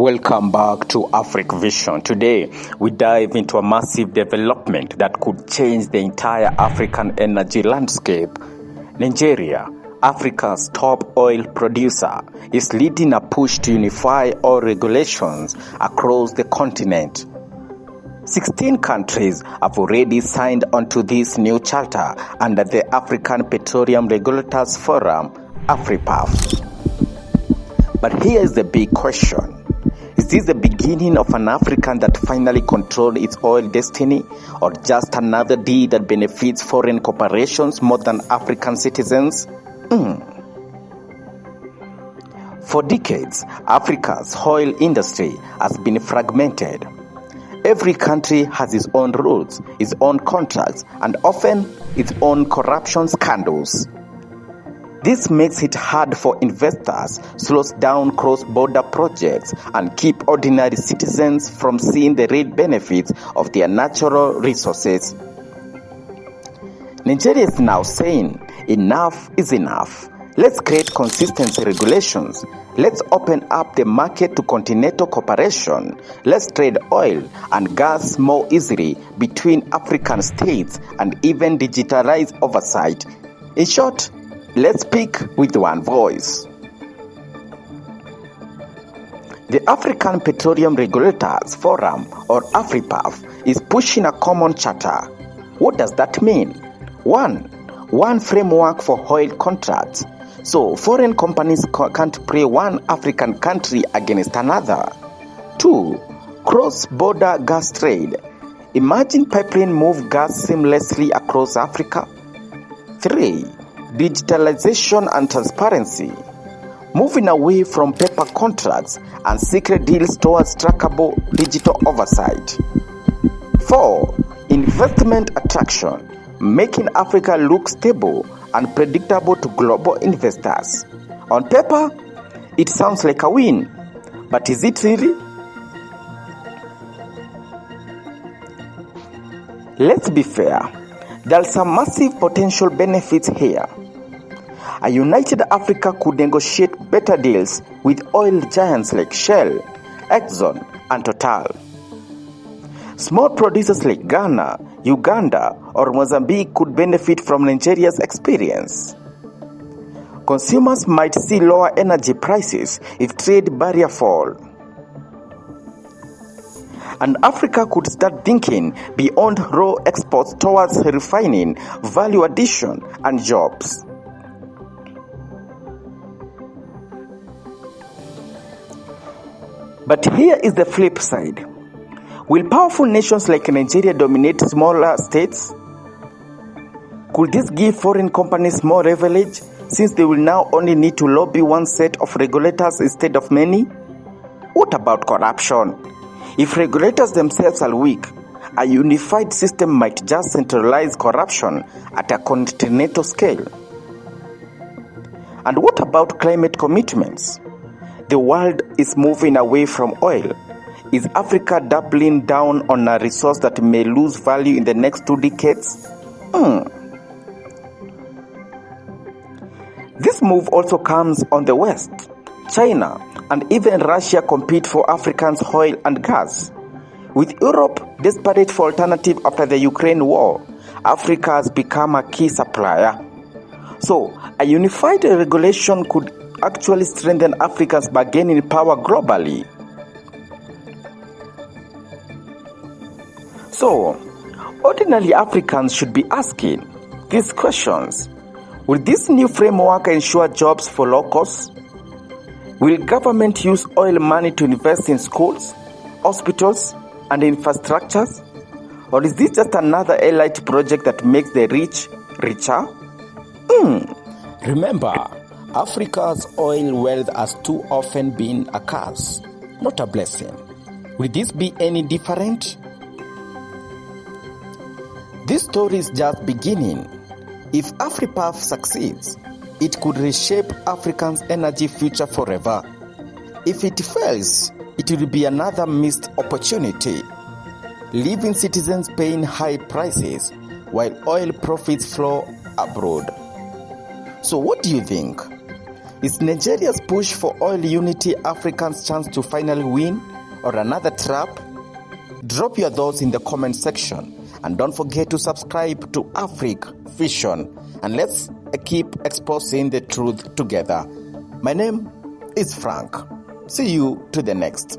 Welcome back to Africa Vision. Today, we dive into a massive development that could change the entire African energy landscape. Nigeria, Africa's top oil producer, is leading a push to unify oil regulations across the continent. 16 countries have already signed onto this new charter under the African Petroleum Regulators Forum, AfriPAF. But here is the big question. Is this the beginning of an African that finally controls its oil destiny, or just another deal that benefits foreign corporations more than African citizens? For decades, Africa's oil industry has been fragmented. Every country has its own rules, its own contracts, and often its own corruption scandals. This makes it hard for investors, slows down cross-border projects, and keep ordinary citizens from seeing the real benefits of their natural resources. Nigeria is now saying, enough is enough. Let's create consistency regulations. Let's open up the market to continental cooperation. Let's trade oil and gas more easily between African states and even digitalize oversight. In short, let's speak with one voice. The African Petroleum Regulators Forum, or AfriPAF, is pushing a common charter. What does that mean? One framework for oil contracts. So foreign companies can't play one African country against another. 2. Cross-border gas trade. Imagine pipeline move gas seamlessly across Africa. 3. Digitalization and transparency. Moving away from paper contracts and secret deals towards trackable digital oversight. 4. Investment attraction. Making Africa look stable and predictable to global investors. On paper, it sounds like a win, but is it really? Let's be fair, there are some massive potential benefits here. A united Africa could negotiate better deals with oil giants like Shell, Exxon, and Total. Small producers like Ghana, Uganda, or Mozambique could benefit from Nigeria's experience. Consumers might see lower energy prices if trade barriers fall. And Africa could start thinking beyond raw exports towards refining, value addition, and jobs. But here is the flip side. Will powerful nations like Nigeria dominate smaller states? Could this give foreign companies more leverage, since they will now only need to lobby one set of regulators instead of many? What about corruption? If regulators themselves are weak, a unified system might just centralize corruption at a continental scale. And what about climate commitments? The world is moving away from oil. Is Africa doubling down on a resource that may lose value in the next 2 decades? This move also comes on the West. China and even Russia compete for Africa's oil and gas. With Europe desperate for alternative after the Ukraine war, Africa has become a key supplier. So, a unified regulation could actually strengthen Africa's bargaining power globally. So, ordinary Africans should be asking these questions. Will this new framework ensure jobs for locals? Will government use oil money to invest in schools, hospitals, and infrastructures? Or is this just another elite project that makes the rich richer? Remember, Africa's oil wealth has too often been a curse, not a blessing. Will this be any different? This story is just beginning. If AfriPAF succeeds, it could reshape Africa's energy future forever. If it fails, it will be another missed opportunity, leaving citizens paying high prices while oil profits flow abroad. So what do you think? Is Nigeria's push for oil unity Africa's chance to finally win, or another trap? Drop your thoughts in the comment section, and don't forget to subscribe to Africa Vision, and let's keep exposing the truth together. My name is Frank. See you to the next.